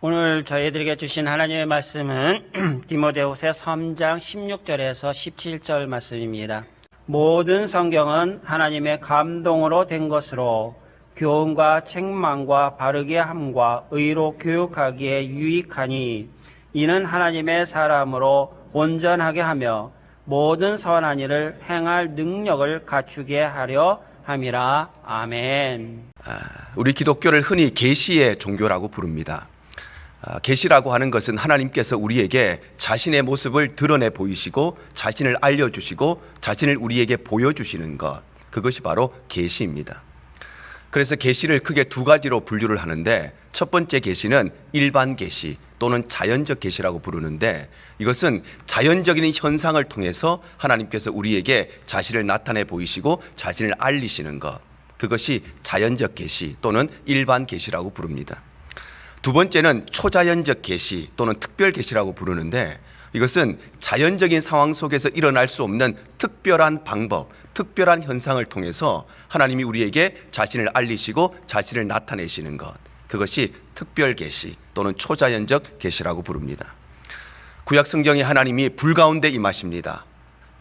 오늘 저희들에게 주신 하나님의 말씀은 디모데후서 3장 16절에서 17절 말씀입니다. 모든 성경은 하나님의 감동으로 된 것으로 교훈과 책망과 바르게 함과 의로 교육하기에 유익하니 이는 하나님의 사람으로 온전하게 하며 모든 선한 일을 행할 능력을 갖추게 하려 함이라. 아멘. 우리 기독교를 흔히 계시의 종교라고 부릅니다. 계시라고 하는 것은 하나님께서 우리에게 자신의 모습을 드러내 보이시고 자신을 알려주시고 자신을 우리에게 보여주시는 것, 그것이 바로 계시입니다. 그래서 계시를 크게 두 가지로 분류를 하는데, 첫 번째 계시는 일반 계시 또는 자연적 계시라고 부르는데, 이것은 자연적인 현상을 통해서 하나님께서 우리에게 자신을 나타내 보이시고 자신을 알리시는 것, 그것이 자연적 계시 또는 일반 계시라고 부릅니다. 두 번째는 초자연적 계시 또는 특별 계시라고 부르는데, 이것은 자연적인 상황 속에서 일어날 수 없는 특별한 방법, 특별한 현상을 통해서 하나님이 우리에게 자신을 알리시고 자신을 나타내시는 것, 그것이 특별 계시 또는 초자연적 계시라고 부릅니다. 구약 성경에 하나님이 불 가운데 임하십니다.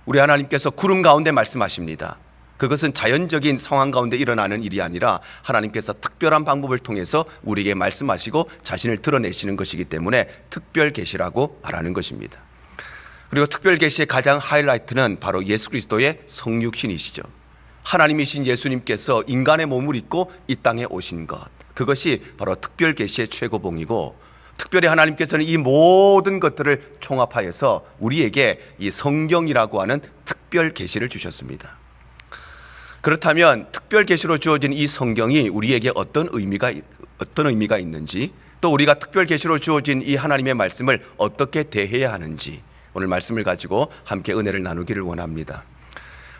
우리 하나님께서 구름 가운데 말씀하십니다. 그것은 자연적인 상황 가운데 일어나는 일이 아니라 하나님께서 특별한 방법을 통해서 우리에게 말씀하시고 자신을 드러내시는 것이기 때문에 특별 계시라고 말하는 것입니다. 그리고 특별 계시의 가장 하이라이트는 바로 예수 그리스도의 성육신이시죠. 하나님이신 예수님께서 인간의 몸을 입고 이 땅에 오신 것, 그것이 바로 특별 계시의 최고봉이고, 특별히 하나님께서는 이 모든 것들을 총합하여서 우리에게 이 성경이라고 하는 특별 계시를 주셨습니다. 그렇다면 특별 계시로 주어진 이 성경이 우리에게 어떤 의미가 있는지, 또 우리가 특별 계시로 주어진 이 하나님의 말씀을 어떻게 대해야 하는지, 오늘 말씀을 가지고 함께 은혜를 나누기를 원합니다.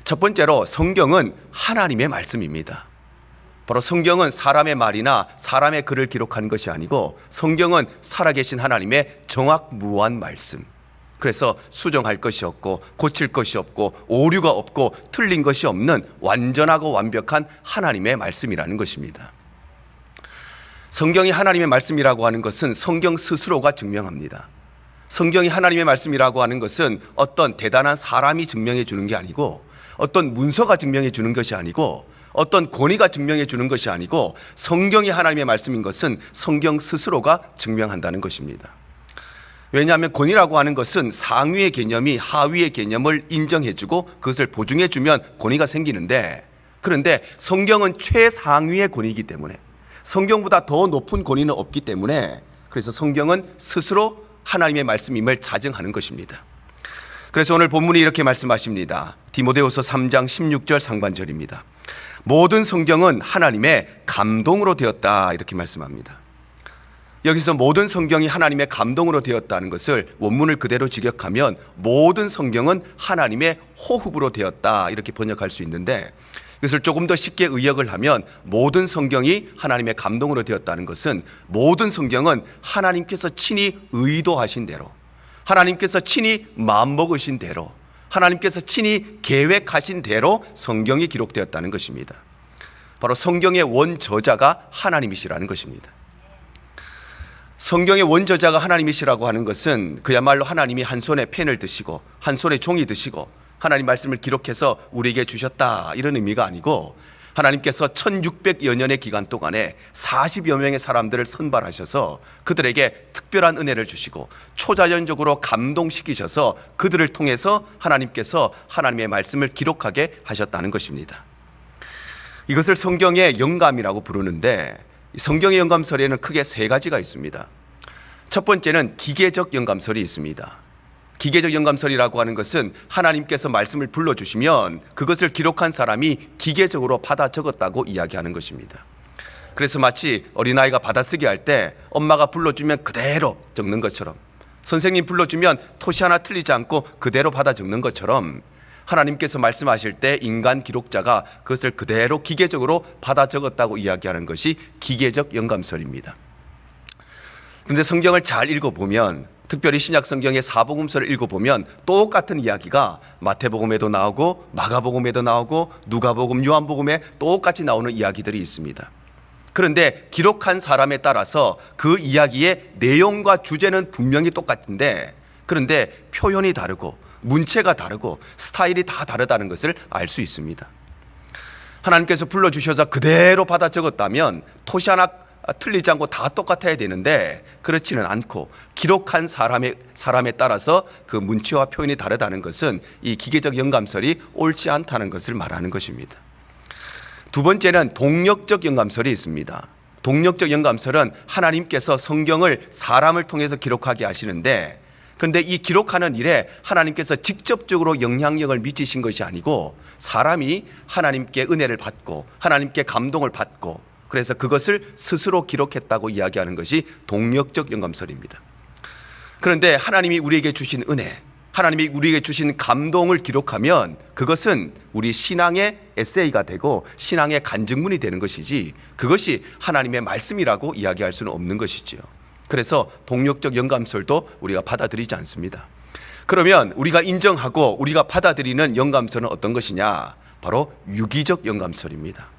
첫 번째로, 성경은 하나님의 말씀입니다. 바로 성경은 사람의 말이나 사람의 글을 기록한 것이 아니고, 성경은 살아계신 하나님의 정확무한 말씀. 그래서 수정할 것이 없고 고칠 것이 없고 오류가 없고 틀린 것이 없는 완전하고 완벽한 하나님의 말씀이라는 것입니다. 성경이 하나님의 말씀이라고 하는 것은 성경 스스로가 증명합니다. 성경이 하나님의 말씀이라고 하는 것은 어떤 대단한 사람이 증명해 주는 게 아니고, 어떤 문서가 증명해 주는 것이 아니고, 어떤 권위가 증명해 주는 것이 아니고, 성경이 하나님의 말씀인 것은 성경 스스로가 증명한다는 것입니다. 왜냐하면 권위라고 하는 것은 상위의 개념이 하위의 개념을 인정해주고 그것을 보증해주면 권위가 생기는데, 그런데 성경은 최상위의 권위이기 때문에, 성경보다 더 높은 권위는 없기 때문에, 그래서 성경은 스스로 하나님의 말씀임을 자증하는 것입니다. 그래서 오늘 본문이 이렇게 말씀하십니다. 디모데후서 3장 16절 상반절입니다. 모든 성경은 하나님의 감동으로 되었다, 이렇게 말씀합니다. 여기서 모든 성경이 하나님의 감동으로 되었다는 것을 원문을 그대로 직역하면 모든 성경은 하나님의 호흡으로 되었다, 이렇게 번역할 수 있는데, 이것을 조금 더 쉽게 의역을 하면 모든 성경이 하나님의 감동으로 되었다는 것은 모든 성경은 하나님께서 친히 의도하신 대로, 하나님께서 친히 마음먹으신 대로, 하나님께서 친히 계획하신 대로 성경이 기록되었다는 것입니다. 바로 성경의 원저자가 하나님이시라는 것입니다. 성경의 원저자가 하나님이시라고 하는 것은 그야말로 하나님이 한 손에 펜을 드시고 한 손에 종이 드시고 하나님 말씀을 기록해서 우리에게 주셨다, 이런 의미가 아니고, 하나님께서 1600여 년의 기간 동안에 40여 명의 사람들을 선발하셔서 그들에게 특별한 은혜를 주시고 초자연적으로 감동시키셔서 그들을 통해서 하나님께서 하나님의 말씀을 기록하게 하셨다는 것입니다. 이것을 성경의 영감이라고 부르는데, 성경의 영감설에는 크게 세 가지가 있습니다. 첫 번째는 기계적 영감설이 있습니다. 기계적 영감설이라고 하는 것은 하나님께서 말씀을 불러주시면 그것을 기록한 사람이 기계적으로 받아 적었다고 이야기하는 것입니다. 그래서 마치 어린아이가 받아쓰기 할 때 엄마가 불러주면 그대로 적는 것처럼, 선생님 불러주면 토시 하나 틀리지 않고 그대로 받아 적는 것처럼, 하나님께서 말씀하실 때 인간 기록자가 그것을 그대로 기계적으로 받아 적었다고 이야기하는 것이 기계적 영감설입니다. 그런데 성경을 잘 읽어보면, 특별히 신약 성경의 사복음서를 읽어보면 똑같은 이야기가 마태복음에도 나오고 마가복음에도 나오고 누가복음, 요한복음에 똑같이 나오는 이야기들이 있습니다. 그런데 기록한 사람에 따라서 그 이야기의 내용과 주제는 분명히 똑같은데 그런데 표현이 다르고 문체가 다르고 스타일이 다 다르다는 것을 알 수 있습니다. 하나님께서 불러주셔서 그대로 받아 적었다면 토시 하나 틀리지 않고 다 똑같아야 되는데 그렇지는 않고 기록한 사람에 따라서 그 문체와 표현이 다르다는 것은 이 기계적 영감설이 옳지 않다는 것을 말하는 것입니다. 두 번째는 동력적 영감설이 있습니다. 동력적 영감설은 하나님께서 성경을 사람을 통해서 기록하게 하시는데 그런데 이 기록하는 일에 하나님께서 직접적으로 영향력을 미치신 것이 아니고 사람이 하나님께 은혜를 받고 하나님께 감동을 받고 그래서 그것을 스스로 기록했다고 이야기하는 것이 동력적 영감설입니다. 그런데 하나님이 우리에게 주신 은혜, 하나님이 우리에게 주신 감동을 기록하면 그것은 우리 신앙의 에세이가 되고 신앙의 간증문이 되는 것이지 그것이 하나님의 말씀이라고 이야기할 수는 없는 것이지요. 그래서 동력적 영감설도 우리가 받아들이지 않습니다. 그러면 우리가 인정하고 우리가 받아들이는 영감설은 어떤 것이냐? 바로 유기적 영감설입니다.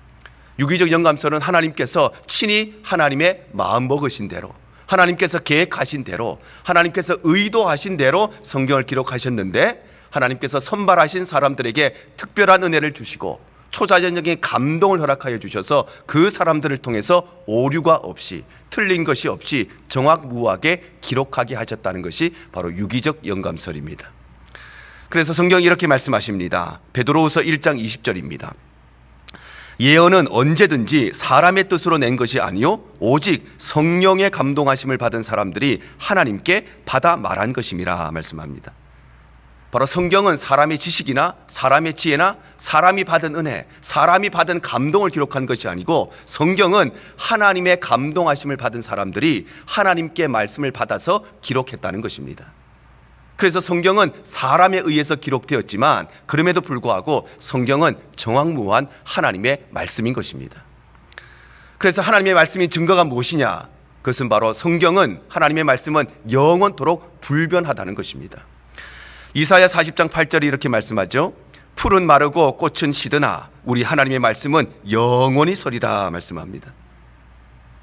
유기적 영감설은 하나님께서 친히 하나님의 마음 먹으신 대로 하나님께서 계획하신 대로 하나님께서 의도하신 대로 성경을 기록하셨는데 하나님께서 선발하신 사람들에게 특별한 은혜를 주시고 초자연적인 감동을 허락하여 주셔서 그 사람들을 통해서 오류가 없이 틀린 것이 없이 정확무하게 기록하게 하셨다는 것이 바로 유기적 영감설입니다. 그래서 성경이 이렇게 말씀하십니다. 베드로후서 1장 20절입니다. 예언은 언제든지 사람의 뜻으로 낸 것이 아니요 오직 성령의 감동하심을 받은 사람들이 하나님께 받아 말한 것임이라 말씀합니다. 바로 성경은 사람의 지식이나 사람의 지혜나 사람이 받은 은혜, 사람이 받은 감동을 기록한 것이 아니고 성경은 하나님의 감동하심을 받은 사람들이 하나님께 말씀을 받아서 기록했다는 것입니다. 그래서 성경은 사람에 의해서 기록되었지만 그럼에도 불구하고 성경은 정확무한 하나님의 말씀인 것입니다. 그래서 하나님의 말씀의 증거가 무엇이냐? 그것은 바로 성경은 하나님의 말씀은 영원토록 불변하다는 것입니다. 이사야 40장 8절이 이렇게 말씀하죠. 풀은 마르고 꽃은 시드나 우리 하나님의 말씀은 영원히 서리라 말씀합니다.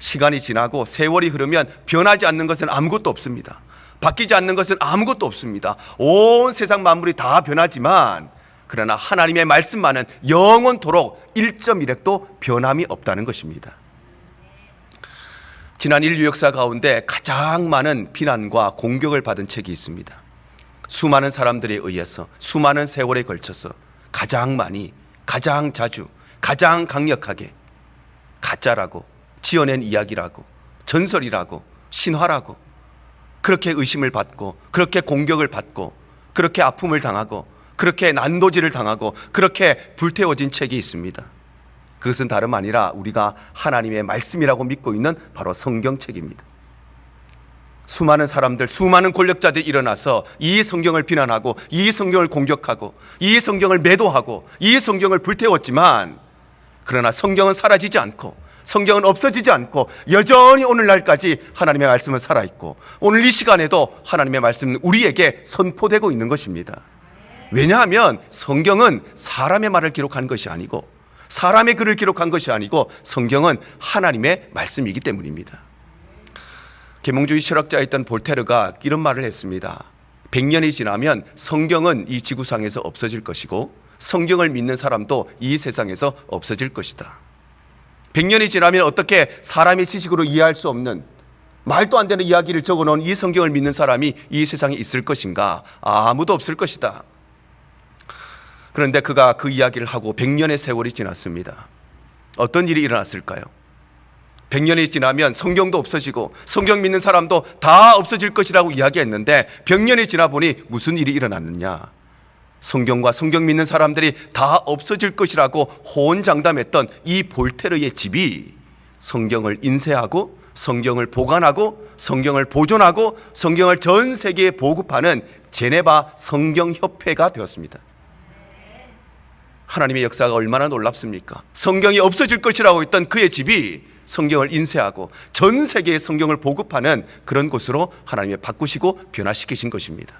시간이 지나고 세월이 흐르면 변하지 않는 것은 아무것도 없습니다. 바뀌지 않는 것은 아무것도 없습니다. 온 세상 만물이 다 변하지만 그러나 하나님의 말씀만은 영원토록 1.1획도 변함이 없다는 것입니다. 지난 인류 역사 가운데 가장 많은 비난과 공격을 받은 책이 있습니다. 수많은 사람들에 의해서 수많은 세월에 걸쳐서 가장 많이, 가장 자주, 가장 강력하게 가짜라고 지어낸 이야기라고 전설이라고 신화라고 그렇게 의심을 받고 그렇게 공격을 받고 그렇게 아픔을 당하고 그렇게 난도질을 당하고 그렇게 불태워진 책이 있습니다. 그것은 다름 아니라 우리가 하나님의 말씀이라고 믿고 있는 바로 성경책입니다. 수많은 사람들, 수많은 권력자들이 일어나서 이 성경을 비난하고 이 성경을 공격하고 이 성경을 매도하고 이 성경을 불태웠지만 그러나 성경은 사라지지 않고 성경은 없어지지 않고 여전히 오늘날까지 하나님의 말씀은 살아있고 오늘 이 시간에도 하나님의 말씀은 우리에게 선포되고 있는 것입니다. 왜냐하면 성경은 사람의 말을 기록한 것이 아니고 사람의 글을 기록한 것이 아니고 성경은 하나님의 말씀이기 때문입니다. 계몽주의 철학자였던 볼테르가 이런 말을 했습니다. 100년이 지나면 성경은 이 지구상에서 없어질 것이고 성경을 믿는 사람도 이 세상에서 없어질 것이다. 100년이 지나면 어떻게 사람의 지식으로 이해할 수 없는 말도 안 되는 이야기를 적어놓은 이 성경을 믿는 사람이 이 세상에 있을 것인가? 아무도 없을 것이다. 그런데 그가 그 이야기를 하고 100년의 세월이 지났습니다. 어떤 일이 일어났을까요? 100년이 지나면 성경도 없어지고 성경 믿는 사람도 다 없어질 것이라고 이야기했는데 100년이 지나 보니 무슨 일이 일어났느냐? 성경과 성경 믿는 사람들이 다 없어질 것이라고 호언장담했던 이 볼테르의 집이 성경을 인쇄하고 성경을 보관하고 성경을 보존하고 성경을 전 세계에 보급하는 제네바 성경협회가 되었습니다. 하나님의 역사가 얼마나 놀랍습니까? 성경이 없어질 것이라고 했던 그의 집이 성경을 인쇄하고 전 세계에 성경을 보급하는 그런 곳으로 하나님이 바꾸시고 변화시키신 것입니다.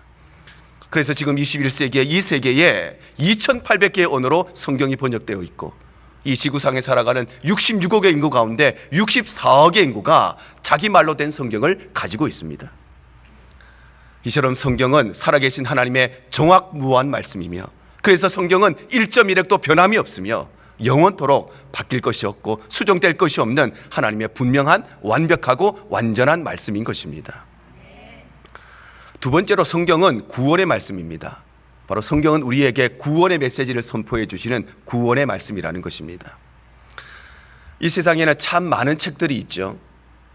그래서 지금 21세기에 이 세계에 2800개의 언어로 성경이 번역되어 있고 이 지구상에 살아가는 66억의 인구 가운데 64억의 인구가 자기 말로 된 성경을 가지고 있습니다. 이처럼 성경은 살아계신 하나님의 정확무한 말씀이며, 그래서 성경은 1.1획도 변함이 없으며 영원토록 바뀔 것이 없고 수정될 것이 없는 하나님의 분명한 완벽하고 완전한 말씀인 것입니다. 두 번째로 성경은 구원의 말씀입니다. 바로 성경은 우리에게 구원의 메시지를 선포해 주시는 구원의 말씀이라는 것입니다. 이 세상에는 참 많은 책들이 있죠.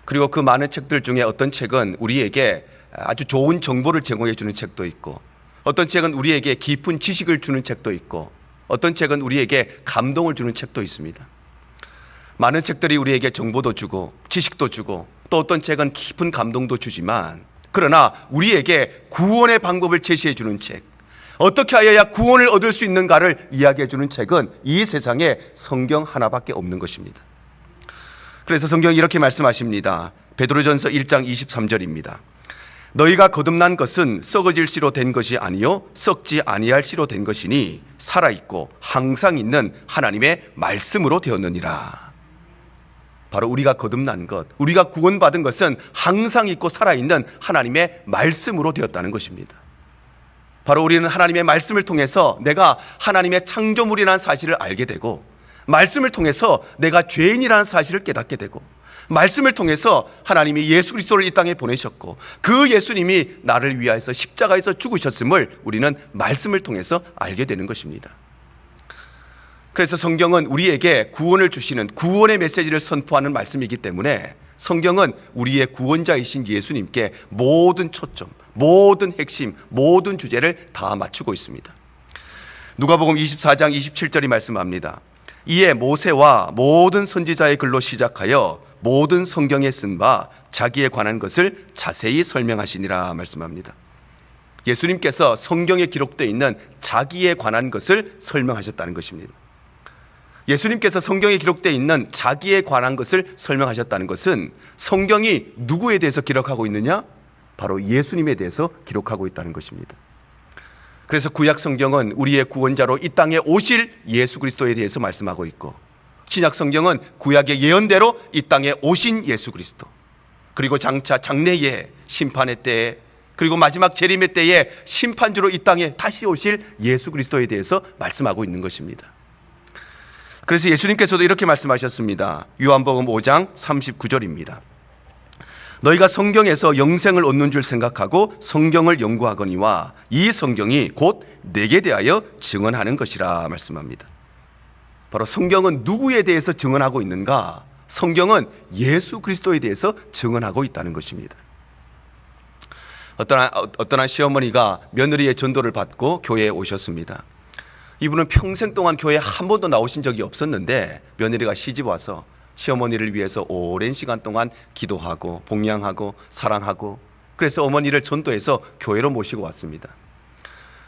그리고 그 많은 책들 중에 어떤 책은 우리에게 아주 좋은 정보를 제공해 주는 책도 있고, 어떤 책은 우리에게 깊은 지식을 주는 책도 있고, 어떤 책은 우리에게 감동을 주는 책도 있습니다. 많은 책들이 우리에게 정보도 주고 지식도 주고, 또 어떤 책은 깊은 감동도 주지만, 그러나 우리에게 구원의 방법을 제시해 주는 책, 어떻게 하여야 구원을 얻을 수 있는가를 이야기해 주는 책은 이 세상에 성경 하나밖에 없는 것입니다. 그래서 성경이 이렇게 말씀하십니다. 베드로전서 1장 23절입니다. 너희가 거듭난 것은 썩어질 씨로 된 것이 아니요 썩지 아니할 씨로 된 것이니 살아있고 항상 있는 하나님의 말씀으로 되었느니라. 바로 우리가 거듭난 것, 우리가 구원받은 것은 항상 있고 살아있는 하나님의 말씀으로 되었다는 것입니다. 바로 우리는 하나님의 말씀을 통해서 내가 하나님의 창조물이라는 사실을 알게 되고, 말씀을 통해서 내가 죄인이라는 사실을 깨닫게 되고, 말씀을 통해서 하나님이 예수 그리스도를 이 땅에 보내셨고, 그 예수님이 나를 위하여서 십자가에서 죽으셨음을 우리는 말씀을 통해서 알게 되는 것입니다. 그래서 성경은 우리에게 구원을 주시는 구원의 메시지를 선포하는 말씀이기 때문에 성경은 우리의 구원자이신 예수님께 모든 초점, 모든 핵심, 모든 주제를 다 맞추고 있습니다. 누가복음 24장 27절이 말씀합니다. 이에 모세와 모든 선지자의 글로 시작하여 모든 성경에 쓴 바 자기에 관한 것을 자세히 설명하시니라 말씀합니다. 예수님께서 성경에 기록되어 있는 자기에 관한 것을 설명하셨다는 것입니다. 예수님께서 성경에 기록되어 있는 자기에 관한 것을 설명하셨다는 것은 성경이 누구에 대해서 기록하고 있느냐? 바로 예수님에 대해서 기록하고 있다는 것입니다. 그래서 구약 성경은 우리의 구원자로 이 땅에 오실 예수 그리스도에 대해서 말씀하고 있고, 신약 성경은 구약의 예언대로 이 땅에 오신 예수 그리스도, 그리고 장차 장래의 심판의 때에, 그리고 마지막 재림의 때에 심판주로 이 땅에 다시 오실 예수 그리스도에 대해서 말씀하고 있는 것입니다. 그래서 예수님께서도 이렇게 말씀하셨습니다. 요한복음 5장 39절입니다. 너희가 성경에서 영생을 얻는 줄 생각하고 성경을 연구하거니와 이 성경이 곧 내게 대하여 증언하는 것이라 말씀합니다. 바로 성경은 누구에 대해서 증언하고 있는가? 성경은 예수 그리스도에 대해서 증언하고 있다는 것입니다. 어떤 한 시어머니가 며느리의 전도를 받고 교회에 오셨습니다. 이분은 평생 동안 교회에 한 번도 나오신 적이 없었는데 며느리가 시집 와서 시어머니를 위해서 오랜 시간 동안 기도하고 봉양하고 사랑하고, 그래서 어머니를 전도해서 교회로 모시고 왔습니다.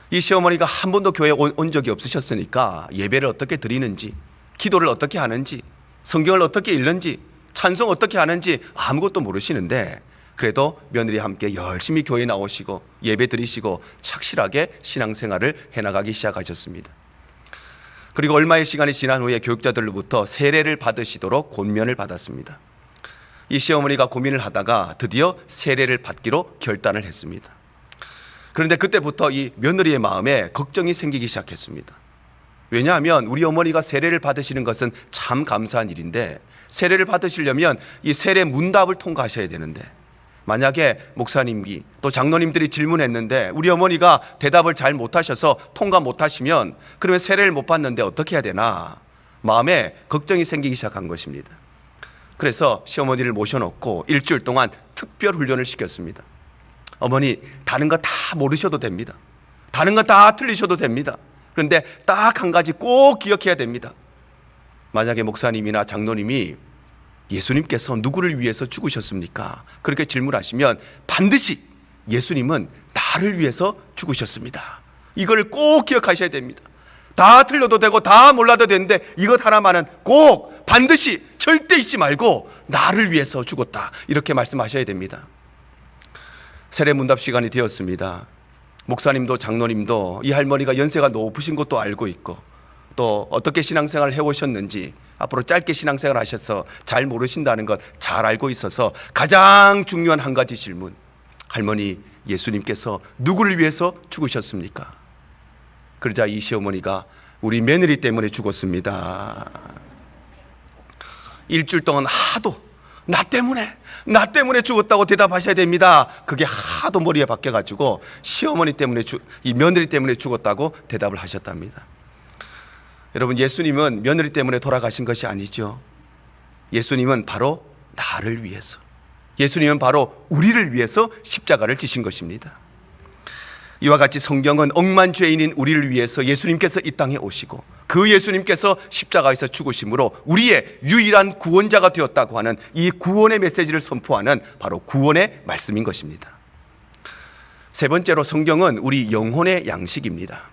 이 시어머니가 한 번도 교회에 온 적이 없으셨으니까 예배를 어떻게 드리는지, 기도를 어떻게 하는지, 성경을 어떻게 읽는지, 찬송 어떻게 하는지 아무것도 모르시는데, 그래도 며느리와 함께 열심히 교회에 나오시고 예배 드리시고 착실하게 신앙생활을 해나가기 시작하셨습니다. 그리고 얼마의 시간이 지난 후에 교육자들로부터 세례를 받으시도록 권면을 받았습니다. 이 시어머니가 고민을 하다가 드디어 세례를 받기로 결단을 했습니다. 그런데 그때부터 이 며느리의 마음에 걱정이 생기기 시작했습니다. 왜냐하면 우리 어머니가 세례를 받으시는 것은 참 감사한 일인데, 세례를 받으시려면 이 세례 문답을 통과하셔야 되는데, 만약에 목사님이 또 장로님들이 질문했는데 우리 어머니가 대답을 잘 못하셔서 통과 못하시면 그러면 세례를 못 받는데 어떻게 해야 되나 마음에 걱정이 생기기 시작한 것입니다. 그래서 시어머니를 모셔놓고 일주일 동안 특별 훈련을 시켰습니다. 어머니, 다른 거 다 모르셔도 됩니다. 다른 거 다 틀리셔도 됩니다. 그런데 딱 한 가지 꼭 기억해야 됩니다. 만약에 목사님이나 장로님이 예수님께서 누구를 위해서 죽으셨습니까? 그렇게 질문하시면 반드시 예수님은 나를 위해서 죽으셨습니다. 이걸 꼭 기억하셔야 됩니다. 다 틀려도 되고 다 몰라도 되는데 이것 하나만은 꼭 반드시 절대 잊지 말고 나를 위해서 죽었다, 이렇게 말씀하셔야 됩니다. 세례문답 시간이 되었습니다. 목사님도 장로님도 이 할머니가 연세가 높으신 것도 알고 있고 또 어떻게 신앙생활을 해오셨는지, 앞으로 짧게 신앙생활 하셔서 잘 모르신다는 것 잘 알고 있어서 가장 중요한 한 가지 질문. 할머니, 예수님께서 누구를 위해서 죽으셨습니까? 그러자 이 시어머니가 우리 며느리 때문에 죽었습니다. 일주일 동안 하도 나 때문에 죽었다고 대답하셔야 됩니다. 그게 하도 머리에 박혀가지고 시어머니 때문에 이 며느리 때문에 죽었다고 대답을 하셨답니다. 여러분, 예수님은 며느리 때문에 돌아가신 것이 아니죠. 예수님은 바로 나를 위해서, 예수님은 바로 우리를 위해서 십자가를 지신 것입니다. 이와 같이 성경은 억만 죄인인 우리를 위해서 예수님께서 이 땅에 오시고 그 예수님께서 십자가에서 죽으심으로 우리의 유일한 구원자가 되었다고 하는 이 구원의 메시지를 선포하는 바로 구원의 말씀인 것입니다. 세 번째로, 성경은 우리 영혼의 양식입니다.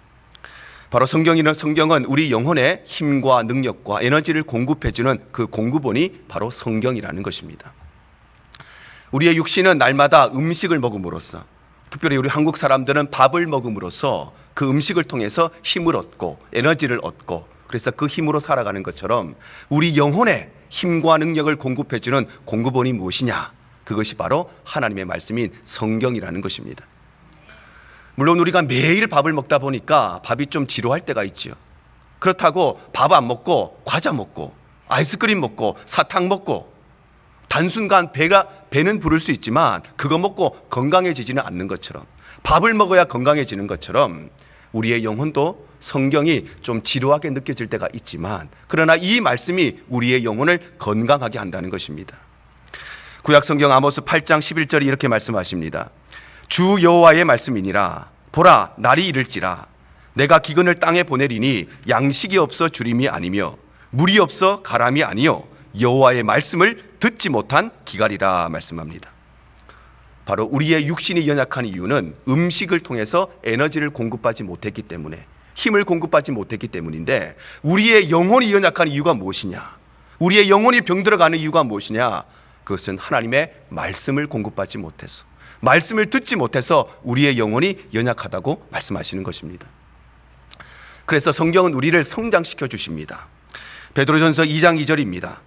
바로 성경은 우리 영혼의 힘과 능력과 에너지를 공급해주는 그 공급원이 바로 성경이라는 것입니다. 우리의 육신은 날마다 음식을 먹음으로써, 특별히 우리 한국 사람들은 밥을 먹음으로써 그 음식을 통해서 힘을 얻고 에너지를 얻고, 그래서 그 힘으로 살아가는 것처럼 우리 영혼의 힘과 능력을 공급해주는 공급원이 무엇이냐? 그것이 바로 하나님의 말씀인 성경이라는 것입니다. 물론 우리가 매일 밥을 먹다 보니까 밥이 좀 지루할 때가 있죠. 그렇다고 밥 안 먹고 과자 먹고 아이스크림 먹고 사탕 먹고 단순간 배는 부를 수 있지만 그거 먹고 건강해지지는 않는 것처럼, 밥을 먹어야 건강해지는 것처럼 우리의 영혼도 성경이 좀 지루하게 느껴질 때가 있지만, 그러나 이 말씀이 우리의 영혼을 건강하게 한다는 것입니다. 구약 성경 아모스 8장 11절이 이렇게 말씀하십니다. 주 여호와의 말씀이니라. 보라, 날이 이를지라. 내가 기근을 땅에 보내리니 양식이 없어 주림이 아니며 물이 없어 가람이 아니요 여호와의 말씀을 듣지 못한 기갈이라 말씀합니다. 바로 우리의 육신이 연약한 이유는 음식을 통해서 에너지를 공급받지 못했기 때문에, 힘을 공급받지 못했기 때문인데, 우리의 영혼이 연약한 이유가 무엇이냐? 우리의 영혼이 병들어가는 이유가 무엇이냐? 그것은 하나님의 말씀을 공급받지 못해서, 말씀을 듣지 못해서 우리의 영혼이 연약하다고 말씀하시는 것입니다. 그래서 성경은 우리를 성장시켜 주십니다. 베드로전서 2장 2절입니다.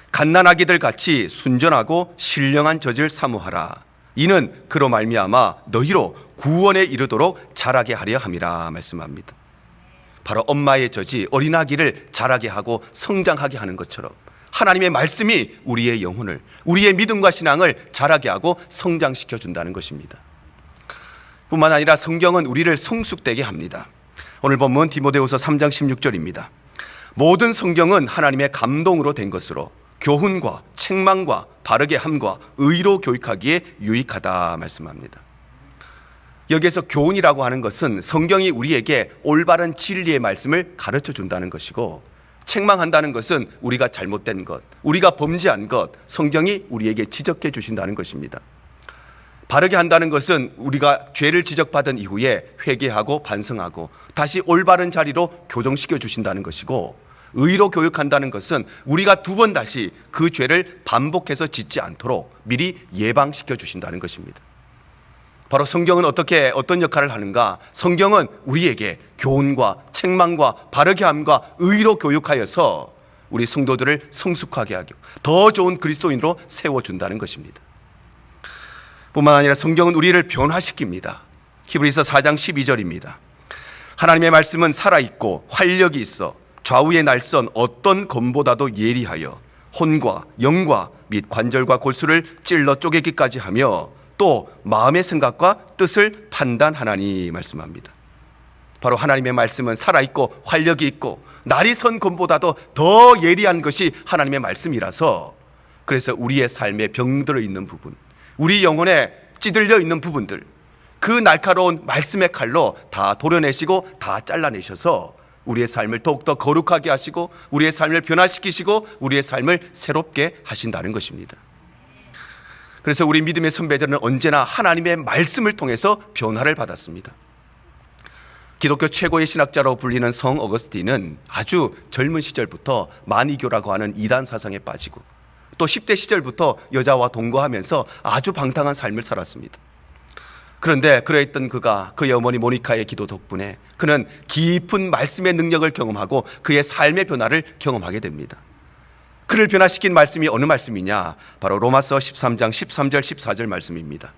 갓난아기들 같이 순전하고 신령한 젖을 사모하라. 이는 그로 말미암아 너희로 구원에 이르도록 자라게 하려 함이라 말씀합니다. 바로 엄마의 젖이 어린아기를 자라게 하고 성장하게 하는 것처럼 하나님의 말씀이 우리의 영혼을, 우리의 믿음과 신앙을 자라게 하고 성장시켜 준다는 것입니다. 뿐만 아니라 성경은 우리를 성숙되게 합니다. 오늘 본문 디모데후서 3장 16절입니다. 모든 성경은 하나님의 감동으로 된 것으로 교훈과 책망과 바르게 함과 의로 교육하기에 유익하다 말씀합니다. 여기에서 교훈이라고 하는 것은 성경이 우리에게 올바른 진리의 말씀을 가르쳐 준다는 것이고, 책망한다는 것은 우리가 잘못된 것, 우리가 범죄한 것, 성경이 우리에게 지적해 주신다는 것입니다. 바르게 한다는 것은 우리가 죄를 지적받은 이후에 회개하고 반성하고 다시 올바른 자리로 교정시켜 주신다는 것이고, 의로 교육한다는 것은 우리가 두 번 다시 그 죄를 반복해서 짓지 않도록 미리 예방시켜 주신다는 것입니다. 바로 성경은 어떤 역할을 하는가? 성경은 우리에게 교훈과 책망과 바르게 함과 의로 교육하여서 우리 성도들을 성숙하게 하고 더 좋은 그리스도인으로 세워준다는 것입니다. 뿐만 아니라 성경은 우리를 변화시킵니다. 히브리서 4장 12절입니다. 하나님의 말씀은 살아있고 활력이 있어 좌우의 날선 어떤 검보다도 예리하여 혼과 영과 및 관절과 골수를 찔러 쪼개기까지 하며 또 마음의 생각과 뜻을 판단하나니 말씀합니다. 바로 하나님의 말씀은 살아있고 활력이 있고 날이 선 검보다도 더 예리한 것이 하나님의 말씀이라서, 그래서 우리의 삶에 병들어 있는 부분, 우리 영혼에 찌들려 있는 부분들, 그 날카로운 말씀의 칼로 다 도려내시고 다 잘라내셔서 우리의 삶을 더욱더 거룩하게 하시고 우리의 삶을 변화시키시고 우리의 삶을 새롭게 하신다는 것입니다. 그래서 우리 믿음의 선배들은 언제나 하나님의 말씀을 통해서 변화를 받았습니다. 기독교 최고의 신학자로 불리는 성 어거스틴은 아주 젊은 시절부터 만이교라고 하는 이단 사상에 빠지고 또 10대 시절부터 여자와 동거하면서 아주 방탕한 삶을 살았습니다. 그런데 그러했던 그의 어머니 모니카의 기도 덕분에 그는 깊은 말씀의 능력을 경험하고 그의 삶의 변화를 경험하게 됩니다. 그를 변화시킨 말씀이 어느 말씀이냐? 바로 로마서 13장 13절 14절 말씀입니다.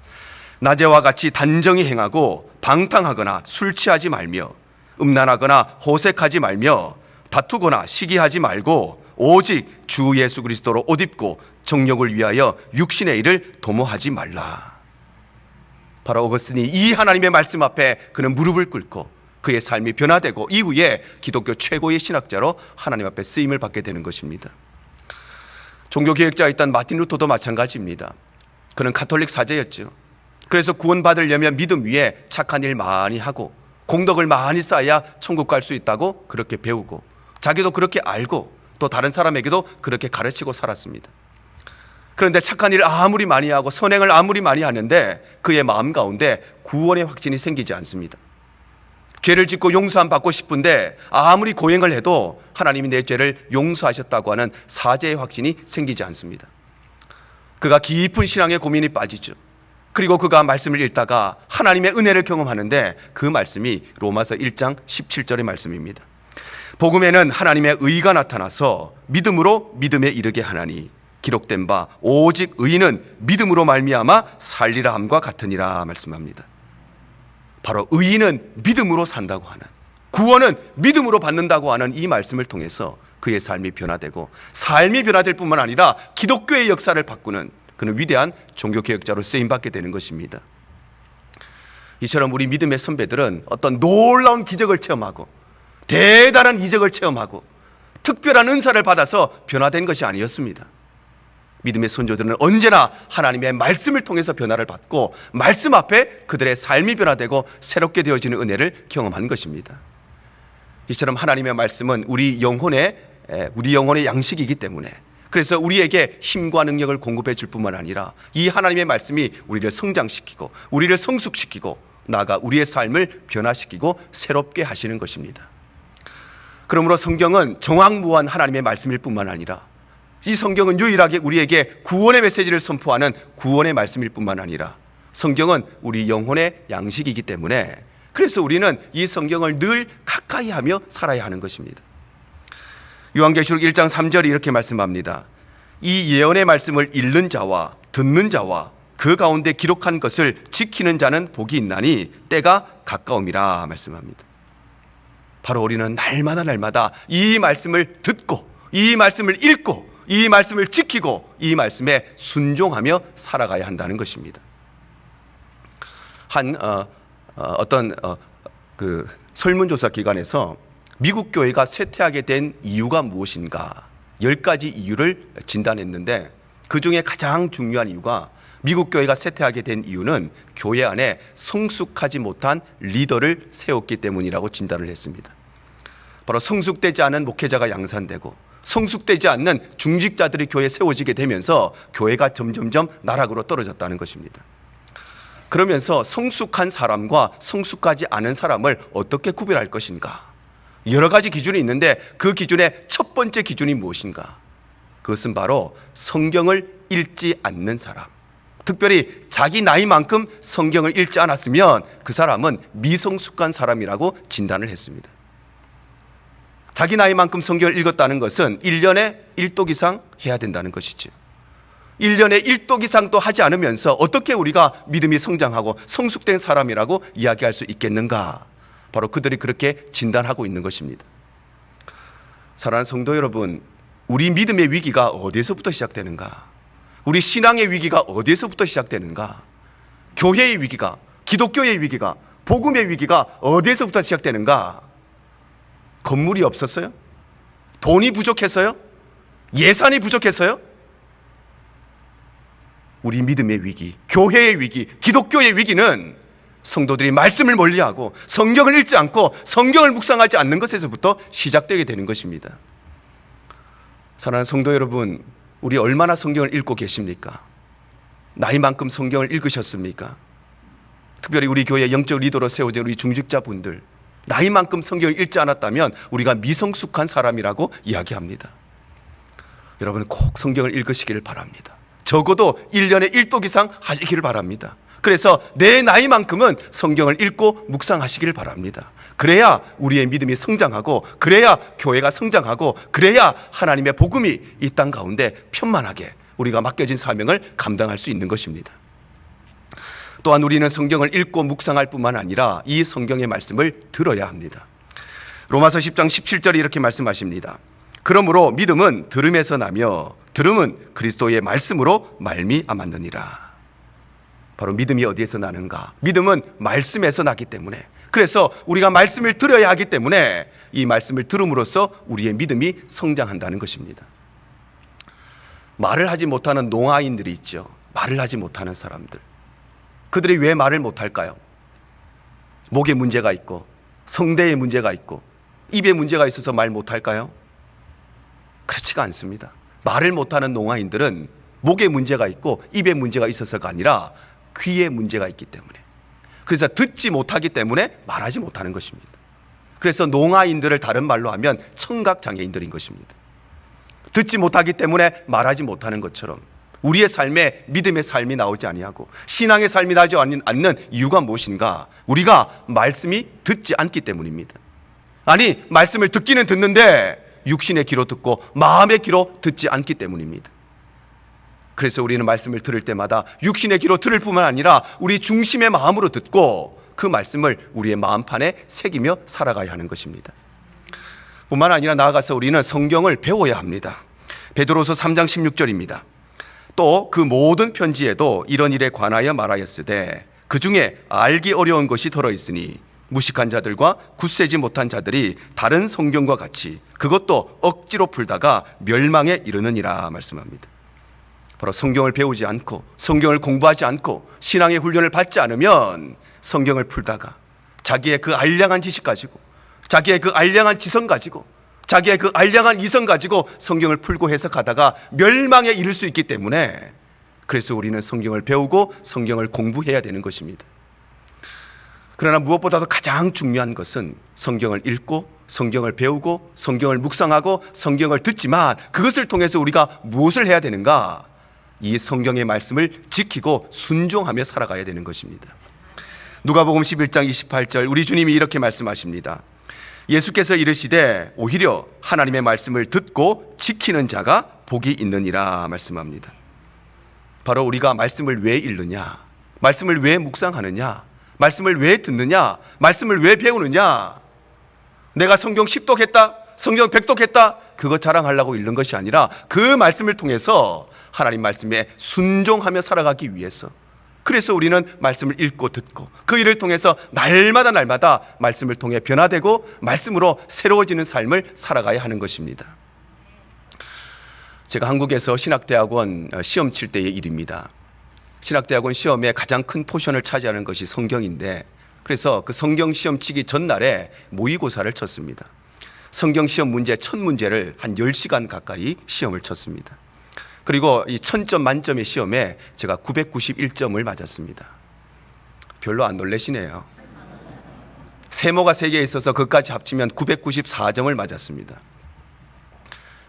낮에와 같이 단정히 행하고 방탕하거나 술 취하지 말며 음란하거나 호색하지 말며 다투거나 시기하지 말고 오직 주 예수 그리스도로 옷 입고 정욕을 위하여 육신의 일을 도모하지 말라. 바로 오거스틴이 이 하나님의 말씀 앞에 그는 무릎을 꿇고 그의 삶이 변화되고 이후에 기독교 최고의 신학자로 하나님 앞에 쓰임을 받게 되는 것입니다. 종교개혁자였던 마틴 루터도 마찬가지입니다. 그는 가톨릭 사제였죠. 그래서 구원받으려면 믿음 위에 착한 일 많이 하고 공덕을 많이 쌓아야 천국 갈 수 있다고 그렇게 배우고 자기도 그렇게 알고 또 다른 사람에게도 그렇게 가르치고 살았습니다. 그런데 착한 일을 아무리 많이 하고 선행을 아무리 많이 하는데 그의 마음 가운데 구원의 확신이 생기지 않습니다. 죄를 짓고 용서함 받고 싶은데 아무리 고행을 해도 하나님이 내 죄를 용서하셨다고 하는 사죄의 확신이 생기지 않습니다. 그가 깊은 신앙의 고민이 빠지죠. 그리고 그가 말씀을 읽다가 하나님의 은혜를 경험하는데 그 말씀이 로마서 1장 17절의 말씀입니다. 복음에는 하나님의 의가 나타나서 믿음으로 믿음에 이르게 하나니 기록된 바 오직 의인은 믿음으로 말미암아 살리라 함과 같으니라 말씀합니다. 바로 의인은 믿음으로 산다고 하는, 구원은 믿음으로 받는다고 하는 이 말씀을 통해서 그의 삶이 변화되고 삶이 변화될 뿐만 아니라 기독교의 역사를 바꾸는 그는 위대한 종교개혁자로 쓰임받게 되는 것입니다. 이처럼 우리 믿음의 선배들은 어떤 놀라운 기적을 체험하고 대단한 이적을 체험하고 특별한 은사를 받아서 변화된 것이 아니었습니다. 믿음의 선조들은 언제나 하나님의 말씀을 통해서 변화를 받고 말씀 앞에 그들의 삶이 변화되고 새롭게 되어지는 은혜를 경험한 것입니다. 이처럼 하나님의 말씀은 우리 영혼의 양식이기 때문에 그래서 우리에게 힘과 능력을 공급해 줄 뿐만 아니라 이 하나님의 말씀이 우리를 성장시키고 우리를 성숙시키고 나아가 우리의 삶을 변화시키고 새롭게 하시는 것입니다. 그러므로 성경은 정확무한 하나님의 말씀일 뿐만 아니라 이 성경은 유일하게 우리에게 구원의 메시지를 선포하는 구원의 말씀일 뿐만 아니라 성경은 우리 영혼의 양식이기 때문에 그래서 우리는 이 성경을 늘 가까이 하며 살아야 하는 것입니다. 요한계시록 1장 3절이 이렇게 말씀합니다. 이 예언의 말씀을 읽는 자와 듣는 자와 그 가운데 기록한 것을 지키는 자는 복이 있나니 때가 가까움이라 말씀합니다. 바로 우리는 날마다 이 말씀을 듣고 이 말씀을 읽고 이 말씀을 지키고 이 말씀에 순종하며 살아가야 한다는 것입니다. 어떤 설문조사 기관에서 미국 교회가 쇠퇴하게 된 이유가 무엇인가 10가지 이유를 진단했는데 그 중에 가장 중요한 이유가 미국 교회가 쇠퇴하게 된 이유는 교회 안에 성숙하지 못한 리더를 세웠기 때문이라고 진단을 했습니다. 바로 성숙되지 않은 목회자가 양산되고 성숙되지 않는 중직자들이 교회에 세워지게 되면서 교회가 점점점 나락으로 떨어졌다는 것입니다. 그러면서 성숙한 사람과 성숙하지 않은 사람을 어떻게 구별할 것인가? 여러 가지 기준이 있는데 그 기준의 첫 번째 기준이 무엇인가? 그것은 바로 성경을 읽지 않는 사람. 특별히 자기 나이만큼 성경을 읽지 않았으면 그 사람은 미성숙한 사람이라고 진단을 했습니다. 자기 나이만큼 성경을 읽었다는 것은 1년에 1독 이상 해야 된다는 것이죠. 1년에 1독 이상도 하지 않으면서 어떻게 우리가 믿음이 성장하고 성숙된 사람이라고 이야기할 수 있겠는가? 바로 그들이 그렇게 진단하고 있는 것입니다. 사랑하는 성도 여러분, 우리 믿음의 위기가 어디에서부터 시작되는가? 우리 신앙의 위기가 어디에서부터 시작되는가? 교회의 위기가, 기독교의 위기가, 복음의 위기가 어디에서부터 시작되는가? 건물이 없었어요? 돈이 부족했어요? 예산이 부족했어요? 우리 믿음의 위기, 교회의 위기, 기독교의 위기는 성도들이 말씀을 멀리하고 성경을 읽지 않고 성경을 묵상하지 않는 것에서부터 시작되게 되는 것입니다. 사랑하는 성도 여러분, 우리 얼마나 성경을 읽고 계십니까? 나이만큼 성경을 읽으셨습니까? 특별히 우리 교회 영적 리더로 세워진 우리 중직자분들, 나이만큼 성경을 읽지 않았다면 우리가 미성숙한 사람이라고 이야기합니다. 여러분 꼭 성경을 읽으시기를 바랍니다. 적어도 1년에 1독 이상 하시기를 바랍니다. 그래서 내 나이만큼은 성경을 읽고 묵상하시기를 바랍니다. 그래야 우리의 믿음이 성장하고, 그래야 교회가 성장하고, 그래야 하나님의 복음이 이 땅 가운데 편만하게 우리가 맡겨진 사명을 감당할 수 있는 것입니다. 또한 우리는 성경을 읽고 묵상할 뿐만 아니라 이 성경의 말씀을 들어야 합니다. 로마서 10장 17절에 이렇게 말씀하십니다. 그러므로 믿음은 들음에서 나며 들음은 그리스도의 말씀으로 말미암았느니라. 바로 믿음이 어디에서 나는가? 믿음은 말씀에서 나기 때문에, 그래서 우리가 말씀을 들어야 하기 때문에 이 말씀을 들음으로써 우리의 믿음이 성장한다는 것입니다. 말을 하지 못하는 농아인들이 있죠. 말을 하지 못하는 사람들. 그들이 왜 말을 못할까요? 목에 문제가 있고, 성대에 문제가 있고, 입에 문제가 있어서 말 못할까요? 그렇지가 않습니다. 말을 못하는 농아인들은 목에 문제가 있고 입에 문제가 있어서가 아니라 귀에 문제가 있기 때문에, 그래서 듣지 못하기 때문에 말하지 못하는 것입니다. 그래서 농아인들을 다른 말로 하면 청각장애인들인 것입니다. 듣지 못하기 때문에 말하지 못하는 것처럼 우리의 삶에 믿음의 삶이 나오지 아니하고 신앙의 삶이 나지 않는 이유가 무엇인가? 우리가 말씀이 듣지 않기 때문입니다. 아니, 말씀을 듣기는 듣는데 육신의 귀로 듣고 마음의 귀로 듣지 않기 때문입니다. 그래서 우리는 말씀을 들을 때마다 육신의 귀로 들을 뿐만 아니라 우리 중심의 마음으로 듣고 그 말씀을 우리의 마음판에 새기며 살아가야 하는 것입니다. 뿐만 아니라 나아가서 우리는 성경을 배워야 합니다. 베드로서 3장 16절입니다. 또 그 모든 편지에도 이런 일에 관하여 말하였으되 그 중에 알기 어려운 것이 들어있으니 무식한 자들과 굳세지 못한 자들이 다른 성경과 같이 그것도 억지로 풀다가 멸망에 이르느니라 말씀합니다. 바로 성경을 배우지 않고 성경을 공부하지 않고 신앙의 훈련을 받지 않으면 성경을 풀다가 자기의 그 알량한 지식 가지고, 자기의 그 알량한 지성 가지고, 자기의 그 알량한 이성 가지고 성경을 풀고 해석하다가 멸망에 이를 수 있기 때문에, 그래서 우리는 성경을 배우고 성경을 공부해야 되는 것입니다. 그러나 무엇보다도 가장 중요한 것은 성경을 읽고 성경을 배우고 성경을 묵상하고 성경을 듣지만 그것을 통해서 우리가 무엇을 해야 되는가? 이 성경의 말씀을 지키고 순종하며 살아가야 되는 것입니다. 누가복음 11장 28절 우리 주님이 이렇게 말씀하십니다. 예수께서 이르시되 오히려 하나님의 말씀을 듣고 지키는 자가 복이 있느니라 말씀합니다. 바로 우리가 말씀을 왜 읽느냐, 말씀을 왜 묵상하느냐, 말씀을 왜 듣느냐, 말씀을 왜 배우느냐, 내가 성경 10독 했다, 성경 100독 했다, 그거 자랑하려고 읽는 것이 아니라 그 말씀을 통해서 하나님 말씀에 순종하며 살아가기 위해서, 그래서 우리는 말씀을 읽고 듣고 그 일을 통해서 날마다 말씀을 통해 변화되고 말씀으로 새로워지는 삶을 살아가야 하는 것입니다. 제가 한국에서 신학대학원 시험 칠 때의 일입니다. 신학대학원 시험의 가장 큰 포션을 차지하는 것이 성경인데, 그래서 그 성경 시험 치기 전날에 모의고사를 쳤습니다. 성경 시험 문제 1000문제를 한 10시간 가까이 시험을 쳤습니다. 그리고 이 1000점 만점의 시험에 제가 991점을 맞았습니다. 별로 안 놀라시네요. 세모가 3개 있어서 그것까지 합치면 994점을 맞았습니다.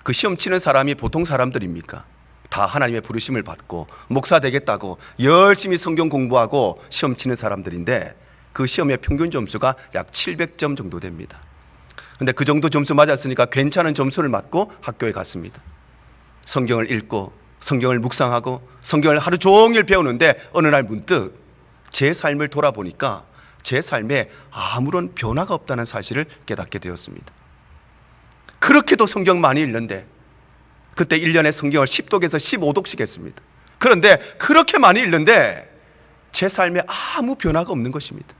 그 시험 치는 사람이 보통 사람들입니까? 다 하나님의 부르심을 받고 목사 되겠다고 열심히 성경 공부하고 시험 치는 사람들인데 그 시험의 평균 점수가 약 700점 정도 됩니다. 근데 그 정도 점수 맞았으니까 괜찮은 점수를 맞고 학교에 갔습니다. 성경을 읽고 성경을 묵상하고 성경을 하루 종일 배우는데 어느 날 문득 제 삶을 돌아보니까 제 삶에 아무런 변화가 없다는 사실을 깨닫게 되었습니다. 그렇게도 성경 많이 읽는데, 그때 1년에 성경을 10독에서 15독씩 했습니다. 그런데 그렇게 많이 읽는데 제 삶에 아무 변화가 없는 것입니다.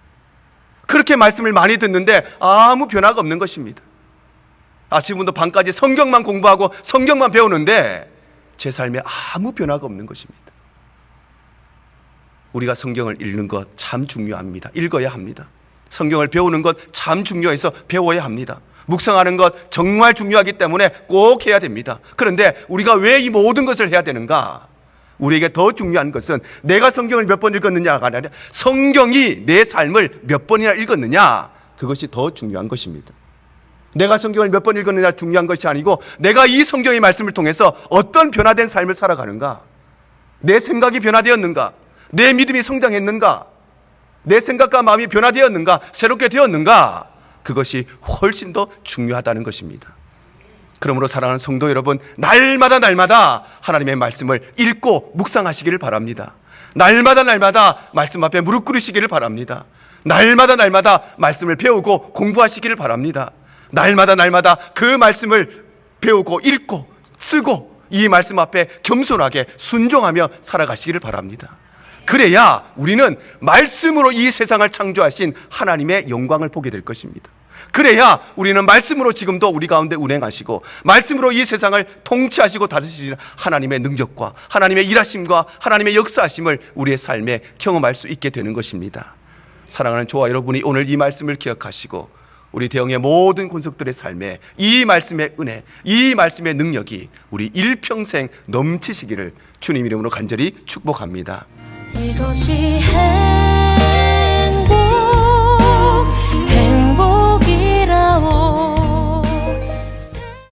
그렇게 말씀을 많이 듣는데 아무 변화가 없는 것입니다. 아침부터 밤까지 성경만 공부하고 성경만 배우는데 제 삶에 아무 변화가 없는 것입니다. 우리가 성경을 읽는 것 참 중요합니다. 읽어야 합니다. 성경을 배우는 것 참 중요해서 배워야 합니다. 묵상하는 것 정말 중요하기 때문에 꼭 해야 됩니다. 그런데 우리가 왜 이 모든 것을 해야 되는가? 우리에게 더 중요한 것은 내가 성경을 몇 번 읽었느냐가 아니라 성경이 내 삶을 몇 번이나 읽었느냐, 그것이 더 중요한 것입니다. 내가 성경을 몇 번 읽었느냐 중요한 것이 아니고 내가 이 성경의 말씀을 통해서 어떤 변화된 삶을 살아가는가, 내 생각이 변화되었는가? 내 믿음이 성장했는가? 내 생각과 마음이 변화되었는가? 새롭게 되었는가? 그것이 훨씬 더 중요하다는 것입니다. 그러므로 사랑하는 성도 여러분, 날마다 하나님의 말씀을 읽고 묵상하시기를 바랍니다. 날마다 말씀 앞에 무릎 꿇으시기를 바랍니다. 날마다 말씀을 배우고 공부하시기를 바랍니다. 날마다 그 말씀을 배우고 읽고 쓰고 이 말씀 앞에 겸손하게 순종하며 살아가시기를 바랍니다. 그래야 우리는 말씀으로 이 세상을 창조하신 하나님의 영광을 보게 될 것입니다. 그래야 우리는 말씀으로 지금도 우리 가운데 운행하시고 말씀으로 이 세상을 통치하시고 다스리시는 하나님의 능력과 하나님의 일하심과 하나님의 역사하심을 우리의 삶에 경험할 수 있게 되는 것입니다. 사랑하는 저와 여러분이 오늘 이 말씀을 기억하시고 우리 대형의 모든 군속들의 삶에 이 말씀의 은혜, 이 말씀의 능력이 우리 일평생 넘치시기를 주님 이름으로 간절히 축복합니다. 이것이